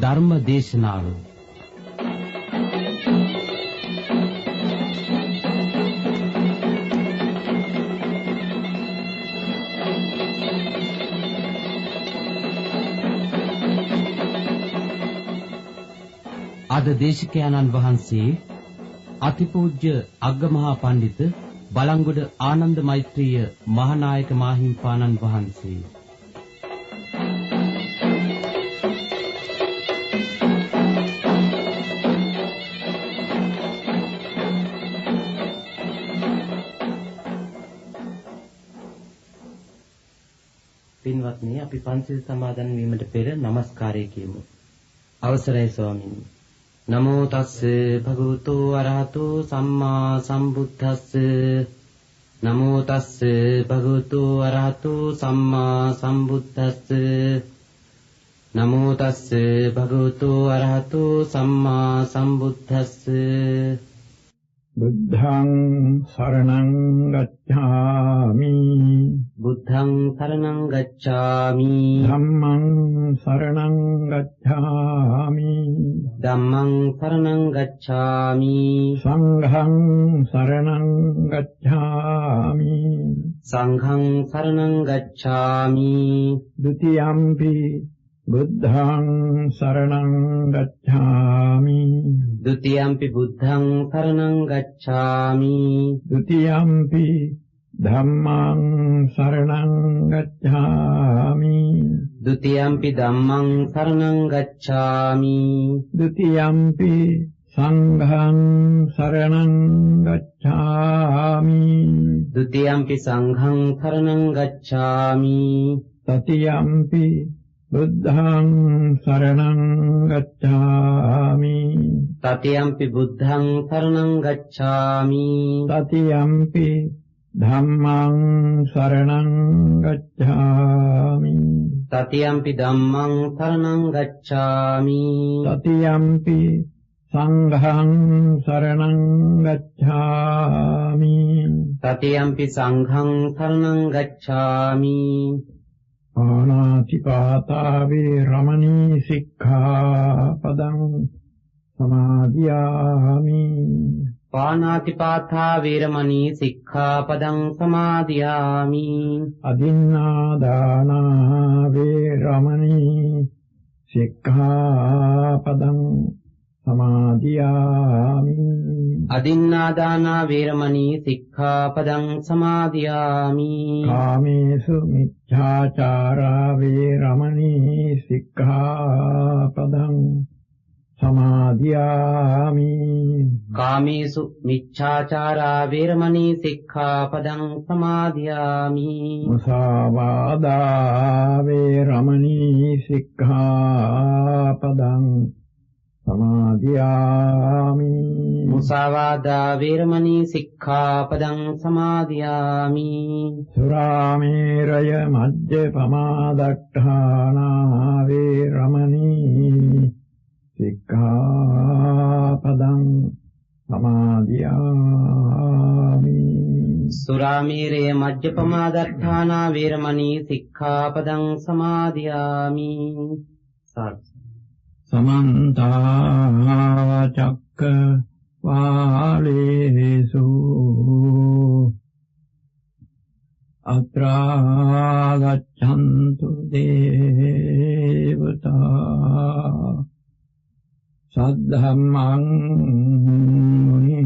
ධර්ම දේශනාව අද දේශකයන්න් වහන්සේ අතිපූජ්‍ය අග්ගමහා පඬිත බලංගොඩ ආනන්ද මෛත්‍රීය මහානායක මාහිම්පාණන් වහන්සේ. පින්වත්නි, අපි පන්සිල් සමාදන් වීමට පෙර নমස්කාරය කියමු. අවසරයි ස්වාමීනි. නමෝ තස්ස භගවතු අරහතු සම්මා සම්බුද්දස්ස. නමෝ තස්ස භගවතු අරහතු සම්මා සම්බුද්දස්ස. නමෝ තස්ස භගවතු අරහතු සම්මා සම්බුද්දස්ස. බුද්ධං සරණං ගච්ඡාමි. බුද්ධං සරණං ගච්ඡාමි. ධම්මං සරණං ගච්ඡාමි. ධම්මං සරණං ගච්ඡාමි. සංඝං සරණං ගච්ඡාමි. සංඝං සරණං ගච්ඡාමි. ဒ ුතියම්පි බුද්ධං සරණං ගච්ඡාමි. ဒ ුතියම්පි බුද්ධං සරණං ගච්ඡාමි. ဒ ුතියම්පි ධම්මං සරණං ගච්ඡාමි. ဒ ුතියම්පි ධම්මං සරණං ගච්ඡාමි. ဒ ුතියම්පි සංඝං සරණං ගච්ඡාමි. ဒ ුතියම්පි සංඝං සරණං ගච්ඡාමි. තතියම්පි බුද්ධං සරණං ගච්ඡාමි. තතියම්පි බුද්ධං සරණං ගච්ඡාමි. තතියම්පි ධම්මං සරණං ගච්ඡාමි. තතියම්පි ධම්මං සරණං ගච්ඡාමි. තතියම්පි සංඝං සරණං ගච්ඡාමි. තතියම්පි සංඝං සරණං ගච්ඡාමි. පාණාතිපාතා වේරමණී සික්ඛාපදං සමාදියාමි. පාණාතිපාතා වේරමණී සික්ඛාපදං සමාදියාමි. අදින්නාදාන වේරමණී සික්ඛාපදං සමාදියාමි. අදින්නාදාන වේරමණී සික්ඛාපදං සමාදියාමි. කාමේසු මිච්ඡාචාරා වේරමණී සික්ඛාපදං සමාදියාමි. කාමේසු මිච්ඡාචාරා වේරමණී සික්ඛාපදං සමාදියාමි. මුසාවාදා වේරමණී සික්ඛාපදං සමාදියාමි. මුසාවාදා වේරමණී සික්ඛාපදං සමාදියාමි. සුරාමේරය මජ්ජපමාදට්ඨානා වේරමණී සික්ඛාපදං සමාදියාමි. සුරාමේරය මජ්ජපමාදට්ඨානා වේරමණී සික්ඛාපදං සමාදියාමි. සමන්ත චක්කවාලේසු අත්‍රා ගච්ඡන්තු දේවතා සද්ධම්මං මුනි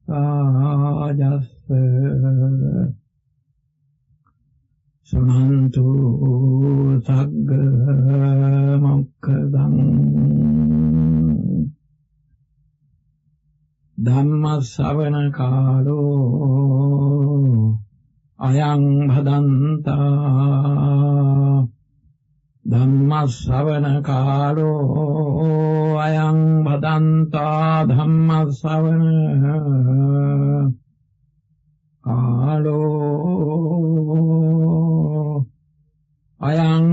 රාජස්ස සුනන්තු සග්ග මොක්ඛදං ධම්ම ශ්‍රවණ කාලෝ අයං භදන්තා. ධම්ම ශ්‍රවණ කාලෝ අයං භදන්තා. ධම්ම ශ්‍රවණ කාලෝ අයං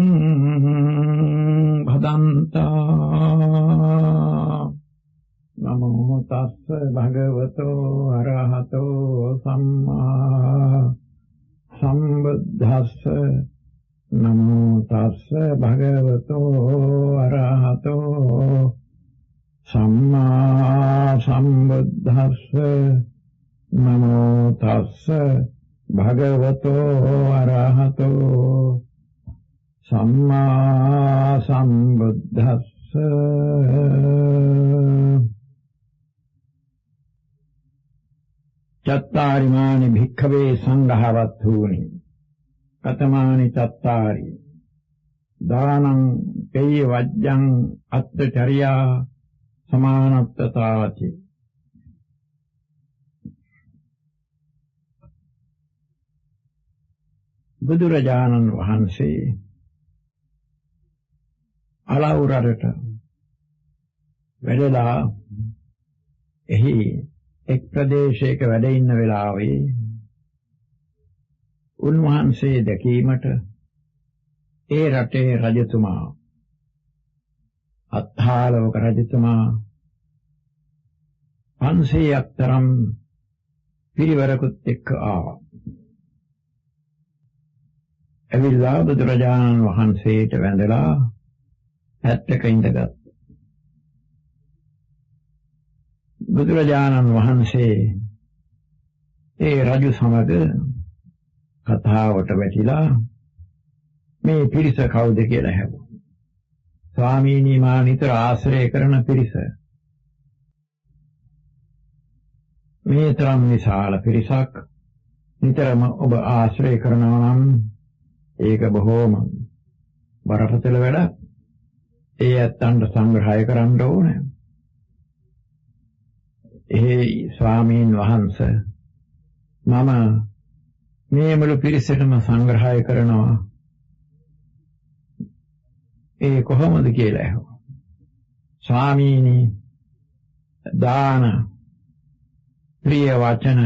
භදන්තා. නමෝ තස්ස භගවතෝ අරහතෝ සම්මා සම්බුද්දස්ස. නමෝ තස්ස භගවතෝ අරහතෝ භගවතෝ අරහතෝ සම්මා සම්බුද්දස්ස චත්තාරිමානි භික්ඛවේ සංඝවත්ථූනි කතමානි චත්තාරි දානං පේය වජ්ජං අත්තචරියා සමානත්තතාති බුදුරජාණන් වහන්සේ අලවුරට වැඩලා එහි එක් ප්‍රදේශයක වැඩ ඉන්න වෙලාවේ උන්වහන්සේ දැකීමට ඒ රටේ රජතුමා අත්හාලවක රජතුමා 500ක් තරම් පිරිවරකුත් එක්ක ආවා. එවිලා බුදුරජාණන් වහන්සේට වැඳලා පැත්තක ඉඳගත්. බුදුරජාණන් වහන්සේ ඒ රජු සමග කතාවට වැටිලා මේ පිරිස කවුද කියලා ඇහුවා. ස්වාමීනි මා නිතර ආශ්‍රය කරන පිරිස. මේ තරම් විශාල පිරිසක් නිතරම ඔබ ආශ්‍රය කරනවා නම් ඒක බොහෝම බරපතල වැඩක්. ඒ ඇත්තන්ට සංග්‍රහය කරන්න ඕනේ. ඒ ස්වාමීන් වහන්සේ මම මේ මුළු පිරිසටම සංග්‍රහය කරනවා. ඒ කොහොමද කියලා ඇහුවා. ස්වාමීනි දාන ප්‍රිය වචන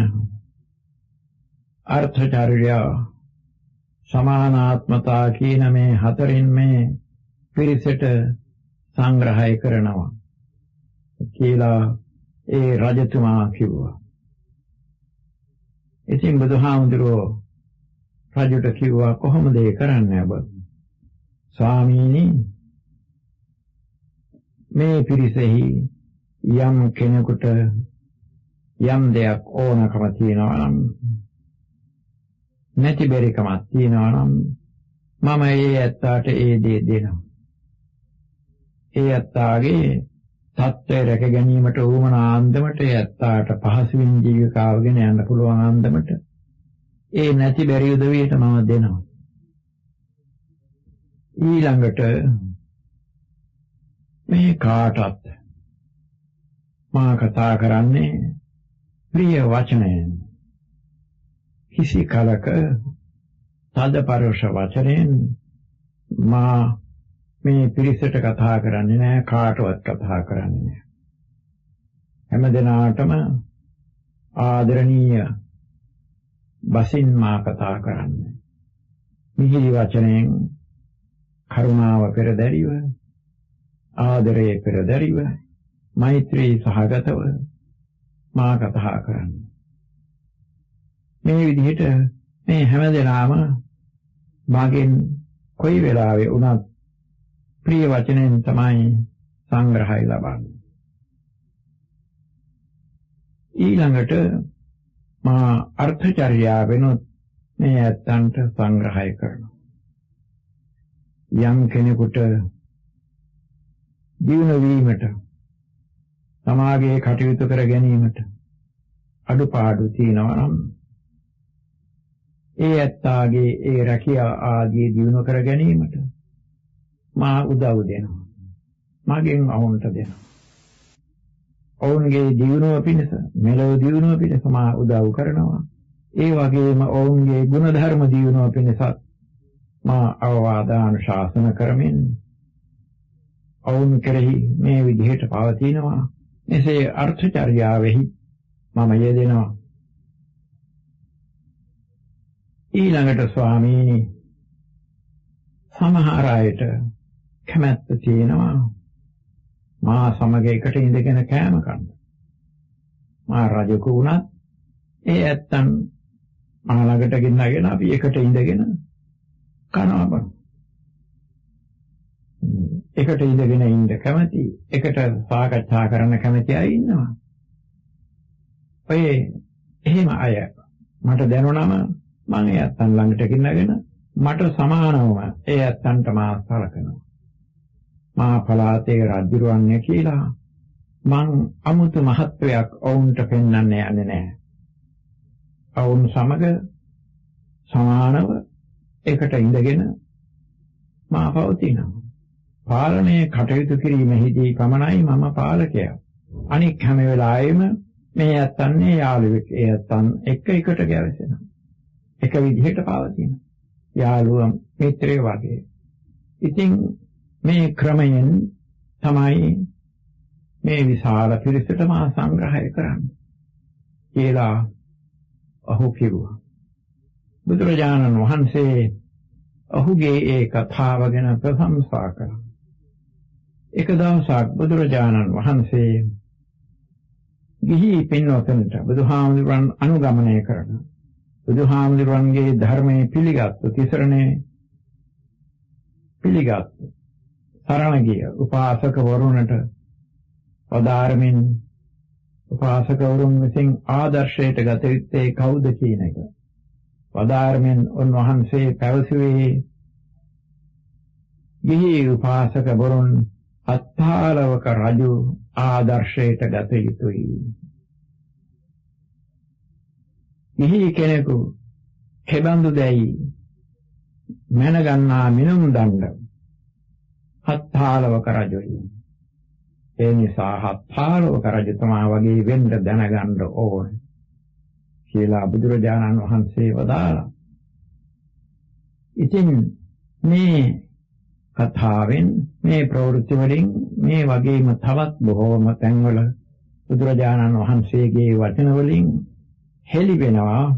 අර්ථචර්යා සමානාත්මතා කියන මේ හතරින් මේ පිරිසට සංග්‍රහය කරනවා කියලා ඒ රජතුමා කිව්වා. ඉතින් බුදුහාමුදුරුවෝ රජුට කිව්වා කොහොමද ඒ කරන්නේ ඔබ? ස්වාමීනි මේ පිරිසෙහි යම් කෙනෙකුට යම් දෙයක් ඕනකම තියෙනවා නම් නැති බැරිකමක් තියෙනවා නම් මම ඒ ඇත්තාට ඒ දේ දෙනවා. ඒ ඇත්තාගේ තත්ත්වය රැක ගැනීමට උවමනා අන්දමට ඒ ඇත්තාට පහසුවෙන් ජීවිකාවගෙන යන්න පුළුවන් අන්දමට ඒ නැති බැරි උදවියට මම දෙනවා. ඊළඟට මේ කාටත් මා කතා කරන්නේ ප්‍රිය වචනයෙන්. කිසි කලක තද පරුෂ වචනයෙන් මා මේ පිරිසට කතා කරන්නේ නැහැ, කාටවත් කතා කරන්නේ නැහැ. හැමදෙනාටම ආදරණීය බසින් මා කතා කරන්නේ. මිහිරි වචනයෙන් කරුණාව පෙරදැරිව, ආදරයේ පෙරදැරිව, මෛත්‍රී සහගතව මා කතා කරන්නේ. මේ විදිහට මේ හැමදෙනාම මගෙන් කොයි වෙලාවෙ වුණත් ප්‍රිය වචනෙන් තමයි සංග්‍රහය ලබන්නේ. ඊළඟට මා අර්ථචර්යාවෙනොත් මේ ඇත්තන්ට සංග්‍රහය කරනවා. යම් කෙනෙකුට දියුණු වීමට සමාජයේ කටයුතු කර ගැනීමට අඩුපාඩු තියෙනවා නම් ඒ ඇත්තාගේ ඒ රැකියා ආදී දියුණු කර ගැනීමට මා උදව් දෙනවා. මගෙන් අවුන්ට දෙනවා. ඔවුන්ගේ දියුණුව පිණිස, මෙලොව දියුණුව පිණිස මා උදව් කරනවා. ඒ වගේම ඔවුන්ගේ ගුණධර්ම දියුණුව පිණිසත් මා අවවාදානුශාසන කරමින් ඔවුන් කෙරෙහි මේ විදිහට පවතිනවා. මෙසේ අර්ථචර්යාවෙහි මම යෙදෙනවා. ඊළඟට ස්වාමීනි සමහර අයට කැමැත්ත තියෙනවා මා සමග එකට ඉඳගෙන කෑම කන්න. මා රජෙකු වුණත් ඒ ඇත්තන් මා ළඟට ගෙන්නගෙන අපි එකට ඉඳගෙන කනවා බං. එකට ඉඳගෙන ඉන්න කැමති, එකට සාකච්ඡා කරන්න කැමති අය ඉන්නවා. ඔය එහෙම අය මට දැනුණම මම ඒ ඇත්තන් ළඟට ගෙනගෙන මට සමානවම ඒ ඇත්තන්ට මා සලකනවා. මා පලාතේ රජුරවන්නේ කියලා මං අමුතු මහත්වයක් ඔවුන්ට පෙන්වන්න යන්නේ නැහැ. ඔවුන් සමග සමානව එකට ඉඳගෙන මා පවතිනවා. පාලනයේ කටයුතු කිරීමෙහිදී පමණයි මම පාලකයා. අනික් හැම වෙලාවෙම මේ ඇත්තන්නේ යාළුවෙක්. ඒ ඇත්තන් එකට ගැවසෙනවා. එක විදිහට පවතිනවා. යාළුවා මිත්‍රය වගේ. ඉතින් මේ ක්‍රමයෙන් තමයි මේ විශාල පිරිසට මා සංග්‍රහය කරන්නේ කියලා ඔහු කිව්වා. බුදුරජාණන් වහන්සේ ඔහුගේ ඒ කතාව ගැන ප්‍රශංසා කළා. එක දවසක් බුදුරජාණන් වහන්සේ ගිහි පින්වතුන්ට බුදුහාමුදුරන් අනුගමනය කරන බුදුහාමුදුරන්ගේ ධර්මයේ පිළිගත්තු තිසරණේ පිළිගත්තු සරණ ගිය උපාසක වරුණට වදාරමින් උපාසක වරුන් විසින් ආදර්ශයට ගත යුත්තේ කවුද කියන එක වදාරමින් උන්වහන්සේ පැවසුවේ ගිහි උපාසක වරුන් අත්තාලවක රජු ආදර්ශයට ගත යුතුයි. ගිහි කෙනෙකු කෙබඳු දැයි මැනගන්නා මිනුම් දණ්ඩ අත්තාලවක රජුයි. ඒ නිසා අත්තාලවක රජතුමා වගේ වෙන්න දැනගන්න ඕන කියලා බුදුරජාණන් වහන්සේ වදාළා. ඉතින් මේ කතාවෙන් මේ ප්‍රවෘත්ති වලින් මේ වගේම තවත් බොහෝම තැන්වල බුදුරජාණන් වහන්සේගේ වචන වලින් හෙළි වෙනවා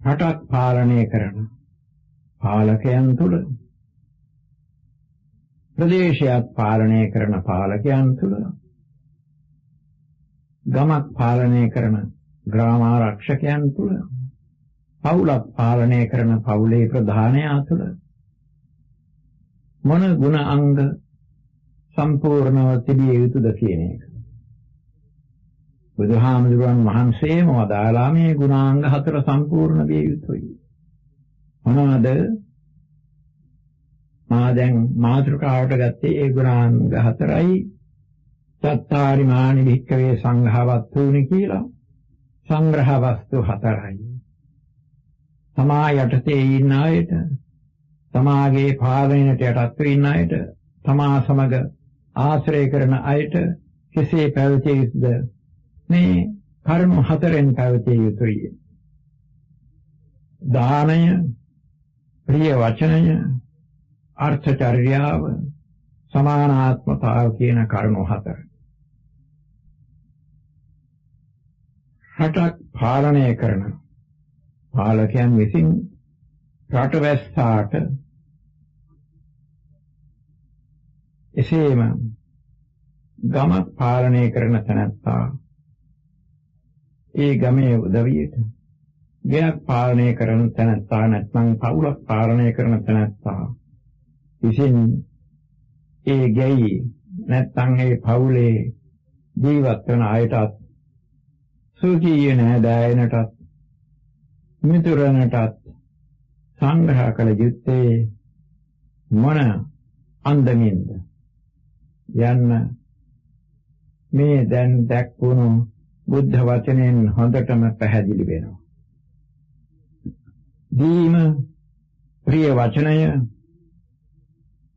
රටක් පාලනය කරන පාලකයන් තුළ ප්‍රදේශයක් පාලනය කරන පාලකයන් තුළ ගමක් පාලනය කරන ග්‍රාමාරක්ෂකයන් තුළ පවුලක් පාලනය කරන පවුලේ ප්‍රධානයා තුළ මොන ගුණ අංග සම්පූර්ණව තිබිය යුතුද කියන එක බුදුහාමුදුරන් වහන්සේම වදාළා. මේ ගුණාංග 4 සම්පූර්ණ විය යුතුයි. මොනවාද? මා දැන් මාතෘකාවට ගත්තේ ඒ ගුණාංග 4යි. සත්තාරි මානි වික්කවේ සංඝවත්තුනි කියලා සංග්‍රහ වස්තු 4යි. තමා යටතේ ඉන්න අයට, තමාගේ පාලනයට යටත් ඉන්න අයට, තමා සමග ආශ්‍රය කරන අයට කෙසේ පැවතිය යුතුද? මේ කරුණු 4ෙන් පැවතිය යුතුයි. දානය, ප්‍රිය වචනය, අර්ථචර්යාව, සමානාත්මතාව කියන කරුණු 4. රටක් පාලනය කරන පාලකයන් විසින් රටවැස්සාට එසේම ගමක් පාලනය කරන තැනැත්තා ඒ ගමේ උදවියට, ගෙයක් පාලනය කරන තැනැත්තා නැත්නම් පවුලක් පාලනය කරන තැනැත්තා විසින් ඒ ගෙයි නැත්නම් ඒ පවුලේ ජීවත් වන අයටත්, සුඛී නෑදෑයනටත්, මිතුරනටත් සංග්‍රහ කළ යුත්තේ මොන අන්දමින්ද යන්න මේ දැන් දැක්වුණු බුද්ධ වචනයෙන් හොඳටම පැහැදිලි වෙනවා. දීම, ප්‍රිය වචනය,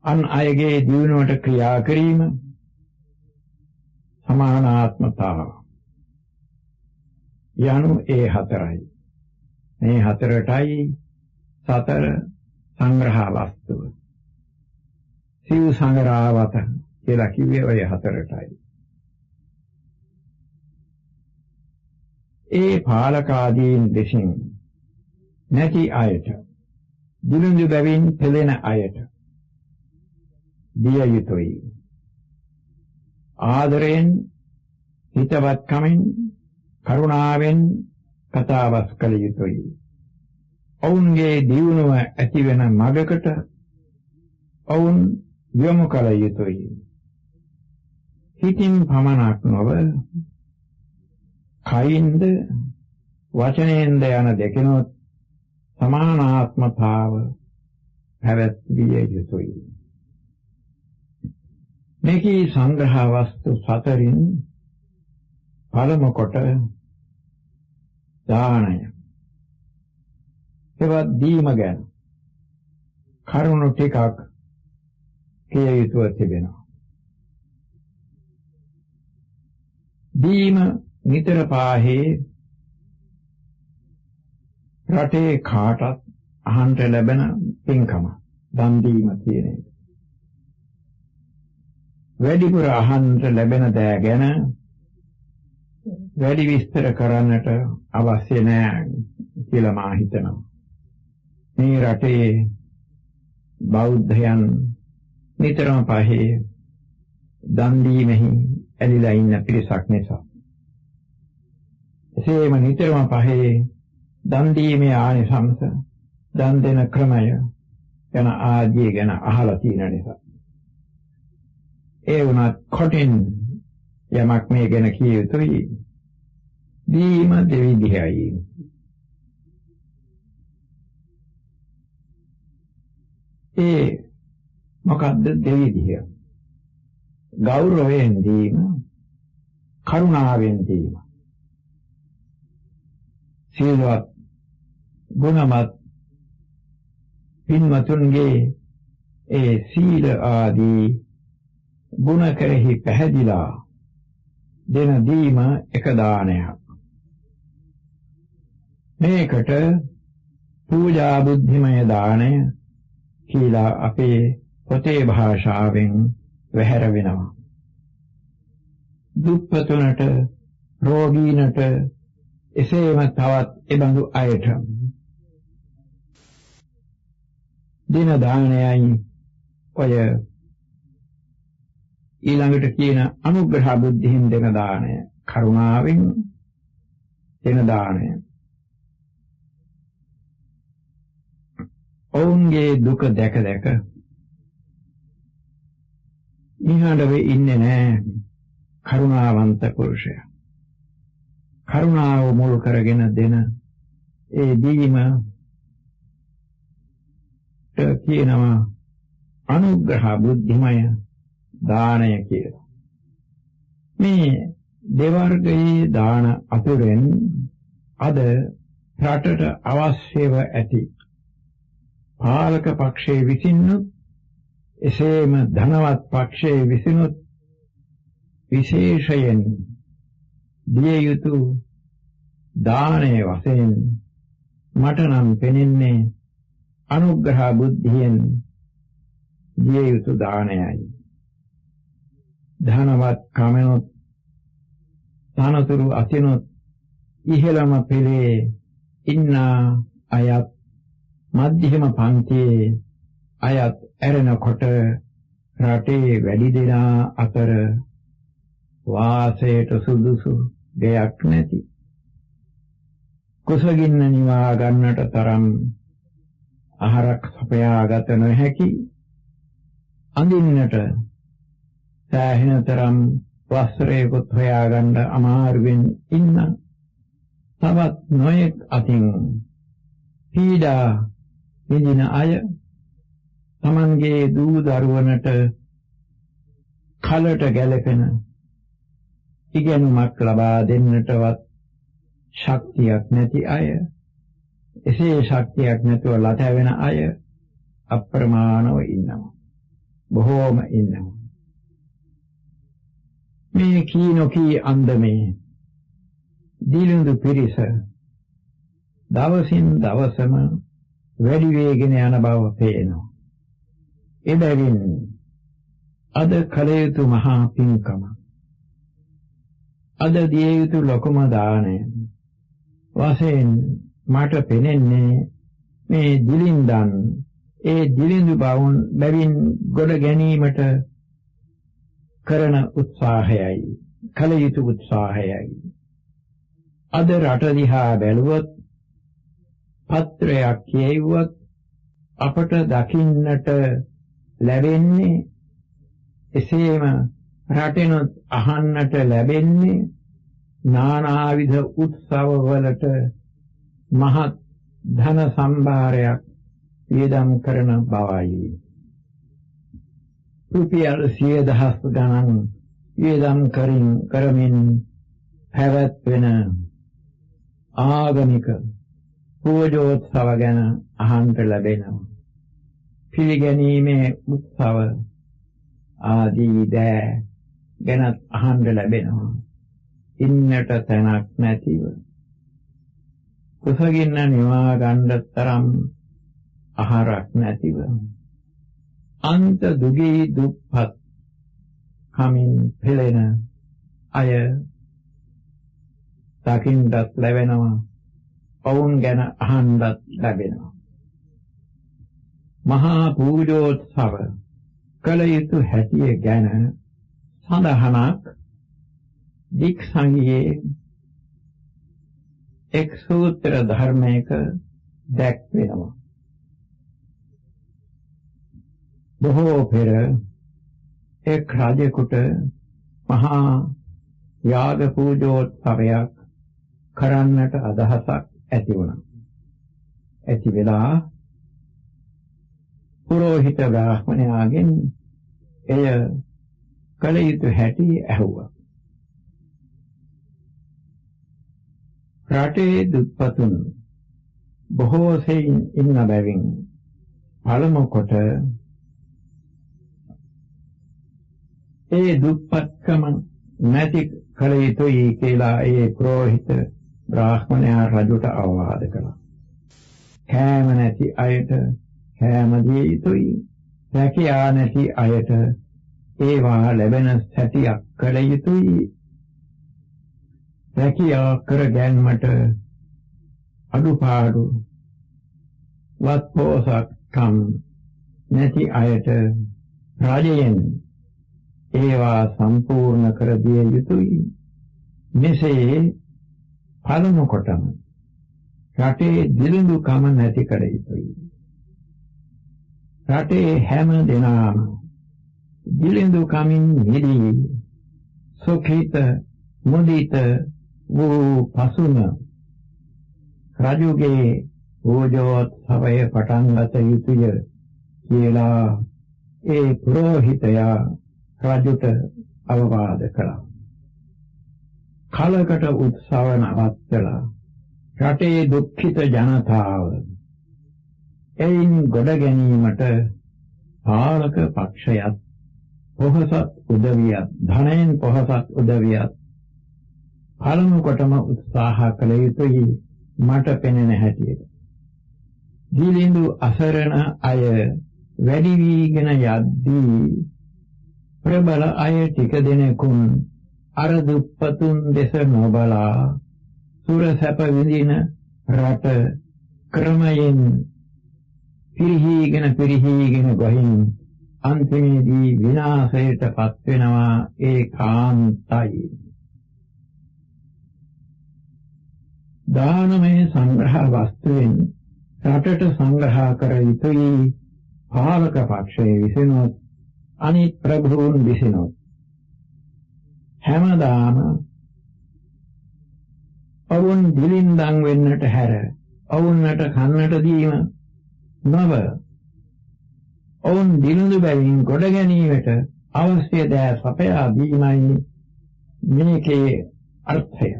අන් අයගේ දියුණුවට ක්‍රියා කිරීම, සමානාත්මතාව යනු ඒ 4යි. මේ 4ටයි 4 සංග්‍රහ වස්තුව. සිව් සංග්‍රහවත කියලා කිව්වේ ඔය 4ටයි. ඒ පාලකාදීන් දෙසින් නැති අයට, දිනුඳු බැවින් පෙළෙන අයට දිය යුතුයි. ආදරයෙන්, හිතවත්කමින්, කරුණාවෙන් කතාබස් කළ යුතුයි. ඔවුන්ගේ දියුණුව ඇති වෙන මඟකට ඔවුන් යොමු කළ යුතුයි. හිතින් පමණක් නොව කයින්ද, වචනයෙන්ද යන දෙකනොත් සමානාත්මතාව පැවැත්විය යුතුයි. මේකී සංග්‍රහ වස්තු 4න් පළමු කොට දානය. ඒවත් දීම ගැන කරුණු ටිකක් කිය යුතුව තිබෙනවා. දීම නිතර පාහේ රටේ කාටත් අහන්ට ලැබෙන පින්කම දන් දීම කියන එක. වැඩිපුර අහන්ට ලැබෙන දෑ ගැන වැඩි විස්තර කරන්නට අවශ්‍ය නැහැ කියලා මා හිතනවා. මේ රටේ බෞද්ධයන් නිතරම පහේ දන් දීමෙහි ඇලිලා ඉන්න පිරිසක් නිසා. එසේම නිතරම පහේ දන් දීමේ ආනිසංස, දන් දෙන ක්‍රමය යන ආදී ගැන අහලා තියෙන නිසා. ඒ වුණත් කොටින් යමක් මේ ගැන කිය යුතුයි. දීම දෙවිදිහයි. ඒ මොකද්ද දෙවිදිහ? ගෞරවයෙන් දීම, කරුණාවෙන් දීම. සීලවත් ගුණමත් පින්වතුන්ගේ ඒ සීල ආදී ගුණ කෙරෙහි පැහැදිලා දෙන දීම එක දානයක්. මේකට පූජා බුද්ධිමය දානය කියලා අපේ පොතේ භාෂාවෙන් වැහැර වෙනවා. දුප්පතුනට, රෝගීනට, එසේම තවත් එබඳු අයට දින දානයයි ඔය ඊළඟට කියන අනුග්‍රහ බුද්ධියෙන් දෙන දානය, කරුණාවෙන් දෙන දානය. ඔවුන්ගේ දුක දැක දැක නිහඬව ඉන්නේ නැහැ කරුණාවන්ත පුරුෂයා. කරුණාව මුල් කරගෙන දෙන ඒ දීම කියනවා අනුග්‍රහ බුද්ධිමය දානය කියලා. මේ දෙවර්ගයේ දාන අතුරෙන් අද රටට අවශ්‍යව ඇති පාලක පක්ෂයේ විසිනුත් එසේම ධනවත් පක්ෂයේ විසිනුත් විශේෂයෙන් දිය යුතු දානයේ වශයෙන් මට නම් පෙනෙන්නේ අනුග්‍රහ බුද්ධියෙන් දිය යුතු දානයයි. ධනවත් කමනොත් තනතුරු අතිනොත් ඉහළම පෙළේ ඉන්න අයත් මධ්‍යම පන්තියේ අයත් ඇරෙනකොට රටේ වැඩි දෙනා අතර වාසයට සුදුසු දෙයක් නැති, කුසගින්න නිවා ගන්නට තරම් ආහාරක් සපයාගත නොහැකි, අඳින්නට සෑහෙන තරම් වස්ත්‍රයකුත් හොයාගන්න අමාරුවෙන් ඉන්න තවත් නොයෙක් අතින් පීඩා විඳින අය තමන්ගේ දූ දරුවනට කලට ගැලපෙන ඉගෙනුමක් ලබා දෙන්නටවත් ශක්තියක් නැති අය, එසේ ශක්තියක් නැතුව ලතැවෙන අය අප්‍රමාණව ඉන්නවා. බොහෝම ඉන්නවා. මේ කීනොකී අන්දමේ දිලිඳු පිරිස දවසින් දවසම වැඩි වේගෙන යන බව පේනවා. එබැවින් අද කළ යුතු මහා පින්කම, අද දිය යුතු ලොකුම දානය වශයෙන් මට පෙනෙන්නේ මේ දිලින්දන් ඒ දිලිඳු බැවින් ගොඩ ගැනීමට කරන උත්සාහයයි, කළ යුතු උත්සාහයයි. අද රට දිහා බැලුවොත්, පත්‍රයක් කියවුවොත් අපට දකින්නට ලැබෙන්නේ, එසේම රටෙනොත් අහන්නට ලැබෙන්නේ නානාවිධ උත්සවවලට මහත් ධන සම්භාරයක් වියදම් කරන බවයි. රුපියල් 100,000 ගණන් වියදම් කරමින් පැවැත්වෙන ආගමික පූජෝත්සව ගැන අහන්න ලැබෙනවා. පිළිගැනීමේ උත්සව ආදී දෑ ගැන අහන්න ලැබෙනවා. ඉන්නට තැනක් නැතිව කුසගින්න නිවා ගන්න තරම් ආහාරක් නැතිව අන්ත දුගී දුප්පත් කමින් පෙළෙන අය දකින්නත් ලැබෙනවා. ඔවුන් ගැන අහන්නත් ලැබෙනවා. මහා පූජෝත්සව කළ යුතු හැටි ගැන සඳහනක් දික් සංගයේ එක් සූත්‍ර ධර්මයක දැක්වෙනවා. බොහෝ පෙර එක් රජෙකුට මහා යාග පූජෝත්සවයක් කරන්නට අදහසක් ඇති වුණා. ඇති වෙලා පුරෝහිත බ්‍රාහ්මණයාගෙන් එය කළ යුතු හැටි ඇහුවා. රටේ දුප්පතුන් බොහෝ සෙයින් ඉන්න බැවින් පළමු කොට ඒ දුප්පත්කම නැති කළ යුතුයි කියලා ඒ පුරෝහිත බ්‍රාහ්මණයා රජුට අවවාද කළා. කෑම නැති අයට කෑම දිය යුතුයි. රැකියා නැති අයට ඒවා ලැබෙන සැටියක් කළ යුතුයි. රැකියා කර ගැනීමට අඩුපාඩු වත්පොසත්කම් නැති අයට රජයෙන් ඒවා සම්පූර්ණ කර දිය යුතුයි. මෙසේ පළමු කොටම රටේ දිලිඳුකම නැති කර යුතුයි. රටේ හැම දෙනාම දිලිඳුකමින් මිදී සුඛිත මුදිත වූ පසුන රජුගේ පූජෝත්සවය පටන් ගත යුතුය කියලා ඒ පුරෝහිතයා රජුට අවවාද කළා. කලකට උත්සව නවත්තලා රටේ දුක්ඛිත ජනතාව එයින් ගොඩ ගැනීමට පාලක පක්ෂයත් පොහොසත් උදවියත් ධනයෙන් පොහොසත් උදවියත් පළමු කොටම උත්සාහ කළ යුතුයි මට පෙනෙන හැටියට. දිලිඳු අසරණ අය වැඩි වීගෙන යද්දී ප්‍රබල අය ටික දෙනෙකුන් අර දුප්පතුන් දෙස නොබලා සුර සැප විඳින රට ක්‍රමයෙන් පිරිහීගෙන ගොහින් අන්තිමේදී විනාශයට පත් වෙනවා ඒකාන්තයි. දානමය සංග්‍රහ වස්තුවෙන් රටට සංග්‍රහ කර යුතුයි. පාලක පක්ෂයේ විසිනොත් අනිත් ප්‍රභූන් විසිනොත් හැමදාම ඔවුන් දිලින්දන් වෙන්නට හැර ඔවුන්ට කන්නට දීම නොව ඔවුන් දිලිඳු බැවින් ගොඩ ගැනීමට අවශ්‍ය දෑ සපයා දීමයි මේකේ අර්ථය.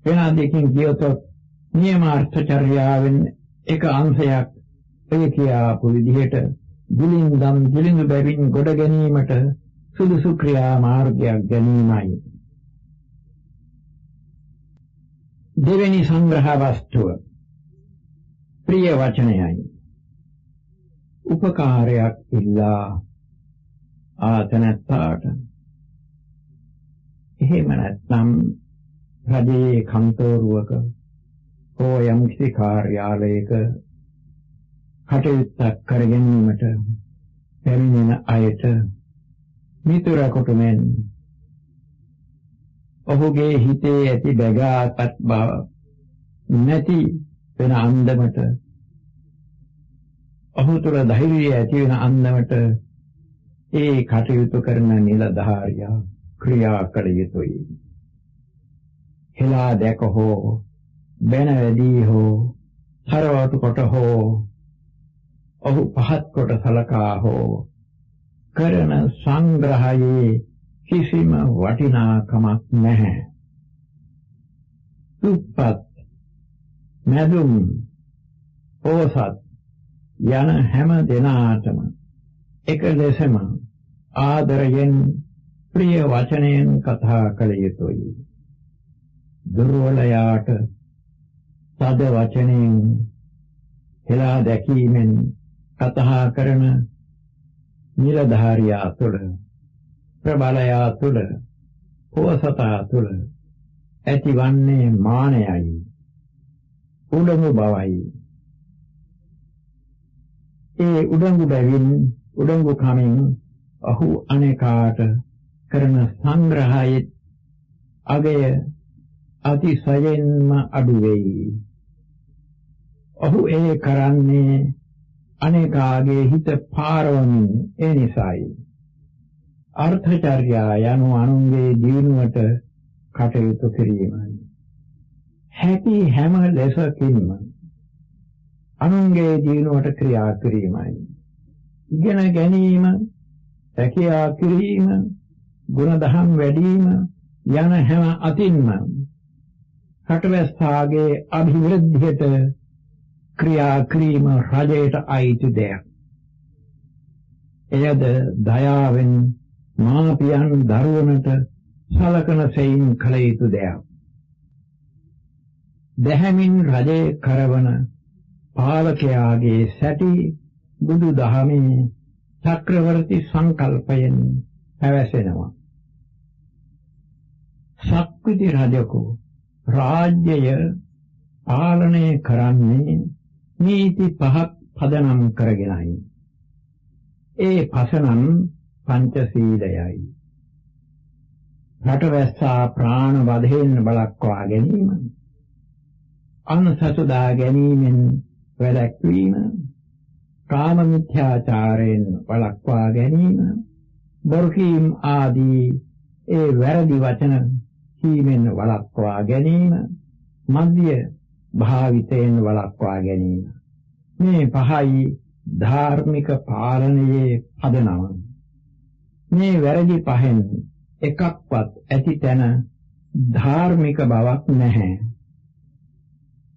වෙන දෙකින් කියතොත් නියමාර්ථචර්යාවෙන් එක අංශයක් ඒ කියාපු විදිහට දිලිඳු බැවින් ගොඩ ගැනීමට සුදුසු ක්‍රියා මාර්ගයක් ගැනීමයි. දෙවෙනි සංග්‍රහ වස්තුව ප්‍රිය වචනයයි. උපකාරයක් ඉල්ලා ආතනත්තාට එහෙම නැත්නම් රජයේ කන්තෝරුවක හෝ යම් කිසි කාර්යාලයක කටයුත්තක් කර ගැනීමට පැමිණෙන අයට මිතුරෙකුට මෙන් ඔහුගේ හිතේ ඇති බැගාපත් බව නැති වෙන අන්දමට ඔහු තුළ ධෛර්යය ඇති වෙන අන්දමට ඒ කටයුතු කරන නිලධාරියා ක්‍රියා කළ යුතුයි. හෙලා දැක හෝ බැන වැඩි හෝ තරවටු කොට හෝ ඔහු පහත් කොට සලකා හෝ කරන සංග්‍රහයේ කිසිම වටිනාකමක් නැහැ. දුප්පත්, මැදුම්, පොහොසත් යන හැම දෙනාටම එක ලෙසම ආදරයෙන් ප්‍රිය වචනයෙන් කතා කළ යුතුයි. දුර්වලයාට තද වචනයෙන් හෙලා දැකීමෙන් කතා කරන නිලධාරියා තුළ, ප්‍රබලයා තුළ, පොහොසතා තුළ ඇතිවන්නේ මානයයි, උඩඟු බවයි. ඒ උඩඟු බැවින්, උඩඟු කමින් ඔහු අනේකාට කරන සංග්‍රහයේ අගය අතිශයින්ම අඩු වෙයි. ඔහු ඒ කරන්නේ අනේකාගේ හිත පාරවමින්. ඒ නිසායි අර්ථචර්යා යනු අනුන්ගේ දියුණුවට කටයුතු කිරීමයි. හැකි හැම ලෙසකින්ම අනුන්ගේ දියුණුවට ක්‍රියා කිරීමයි. ඉගෙන ගැනීම, රැකියා කිරීම, ගුණධම් වැඩිම යන හැම අතින්ම රටවැස්සාගේ අභිවෘද්ධියට ක්‍රියා කිරීම රජයට අයිති දෙයක්. එයද දයාවෙන් මාපියන් දරුවනට සලකන සෙයින් කළ යුතු දෙයක්. දැහැමින් රජේ කරවන පාලකයාගේ සැටි බුදු දහමේ චක්‍රවර්ති සංකල්පයෙන් පැවසෙනවා. සක්විති රජකු රාජ්‍යය පාලනය කරන්නේ නීති පහක් පදනම් කරගෙනයි. ඒ පසනම් පංචශීලයයි. රටවැස්සා ප්‍රාණ වධයෙන් බලක්වා ගැනීම, අන්සතුදා ගැනීමෙන් වැළැක්වීම, කාම මිත්‍යාචාරයෙන් බලක්වා ගැනීම, බොරු කීම් ආදී ඒ වැරදි වචන කීමෙන් වළක්වා ගැනීම, මද්ය භාවිතයෙන් වළක්වා ගැනීම. මේ පහයි ධාර්මික පාලනයේ පදනම. මේ වැරදි පහෙන් එකක්වත් ඇති තැන ධාර්මික බවක් නැහැ.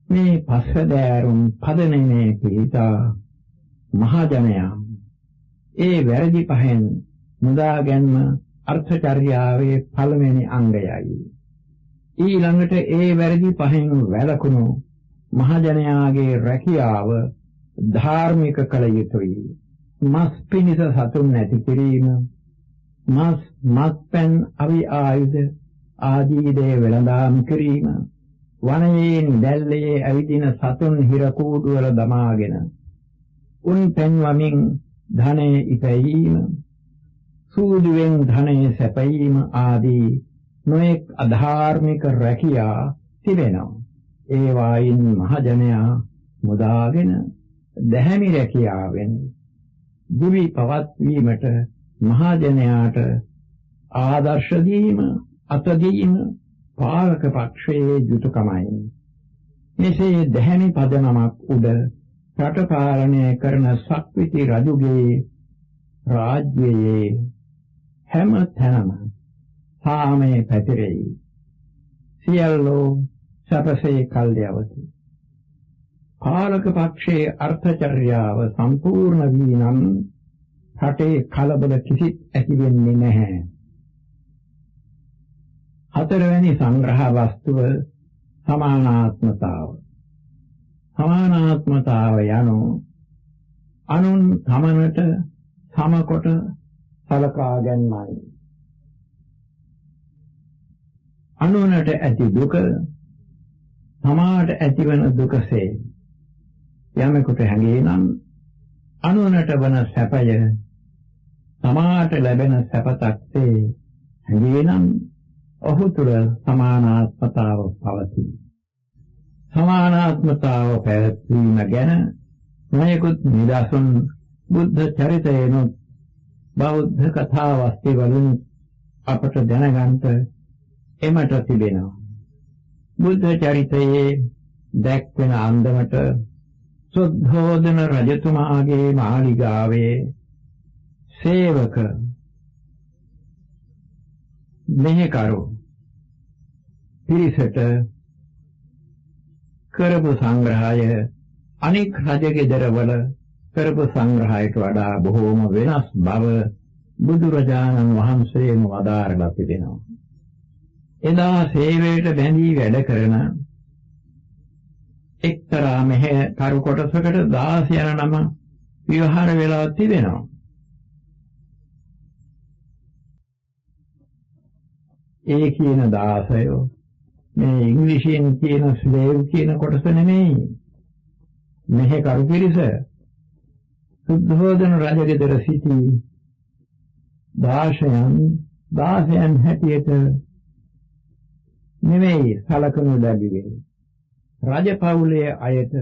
මේ පස්වැදෑරුම් පදනමේ පිහිටා මහජනයා ඒ වැරදි පහෙන් මුදා ගැනීම අර්ථචර්යාවේ පළවෙනි අංගයයි. ඊළඟට ඒ වැරදි පහෙන් වැළකුණු මහජනයාගේ රැකියාව ධාර්මික කළ යුතුයි. මස් පිණිස සතුන් නැති කිරීම, මත්පැන් අවි ආයුධ ආදී දේ වෙළඳාම් කිරීම, වනයේ නිදැල්ලේ ඇවිදින සතුන් හිර කූඩුවල දමාගෙන උන් පෙන්වමින් ධනෙ ඉපැයීම, සූදුවෙන් ධනෙ සැපයීම ආදී නොඑක් අධාර්මික රැකියා තිබෙනවා. ඒ වයින් මහජනයා මුදාගෙන දැහැමි රැකියාවෙන් දිවි පවත්වීමට මහජනයාට ආදර්ශ දීම, අතදීම පාලක පක්ෂයේ යුතුයකමයි. මෙසේ දැහැමි පදනමක් උඩ රට පාලනය කරන සක්විති රජුගේ රාජ්‍යයේ හැම තැනම සාමය පැතිරෙයි. සියල්ලෝ සපසේ කල්යවති. පාලක පක්ෂයේ අර්ථචර්යාව සම්පූර්ණ වී නම් රටේ කලබල කිසිත් ඇති වෙන්නේ නැහැ. හතරවෙනි සංග්‍රහ වස්තුව සමානාත්මතාව. සමානාත්මතාව යනු අනුන් තමනට සමකොට සලකා ගැනීමයි. අනුනට ඇති දුක තමාට ඇතිවන දුකසේ යමෙකුට හැඟේ නම් අනුනට වන සැපය තමාට ලැබෙන සැපතක්සේ හැඟේ නම් ඔහු තුළ සමානාත්මතාව පවතී. සමානාත්මතාව පැවැත්වීම ගැන නොයෙකුත් නිදසුන් බුද්ධ චරිතයෙනුත් බෞද්ධ කථාවස්ති වලින් අපට දැනගන්ට එමට තිබෙනවා. බුද්ධ චරිතයේ දැක්වෙන අන්දමට සුද්ධෝදන රජතුමාගේ මාලිගාවේ සේවක මෙහෙකරු පිරිසට කරපු සංග්‍රහය අනෙක් රජගෙදරවල කරපු සංග්‍රහයට වඩා බොහෝම වෙනස් බව බුදුරජාණන් වහන්සේම වදාරලා තිබෙනවා. එදා සේවයට බැඳී වැඩ කරන එක්තරා මෙහෙකරු කොටසකට 16 යන නම විවහාර වෙලා තිබෙනවා. ඒ කියන 16 මේ ඉංග්‍රීසියෙන් කියන ස්ලේව් කියන කොටස නෙමෙයි. මෙහෙකරු පිරිස සුද්ධෝදන රජගෙදර සිටි 16න් හැටියට නෙමෙයි සලකනු ලැබුවේ. රජපෞලේ අයට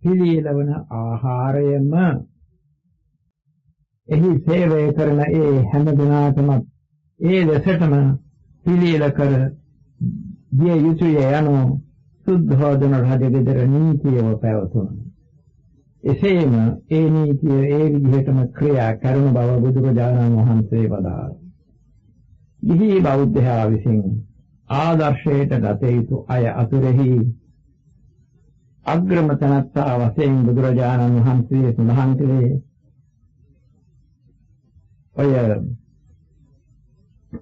පිළියෙලවන ආහාරයම එහි සේවය කරන ඒ හැම දිනකටම ඒ ලෙසටම පිළියෙල කර දිය යුතුය යන සුද්ධෝදන රජගෙදර නීතියව පැවතුණා. එසේම ඒ නීතිය ඒ විදිහටම ක්‍රියා කරන බව බුදුරජාණන් වහන්සේ වදාළා. ගිහි බෞද්ධයා විසින් ආදර්ශයට ගත යුතු අය අතුරෙහි අග්‍රම තනත්තා වශයෙන් බුදුරජාණන් වහන්සේ සඳහන් කළේ ඔය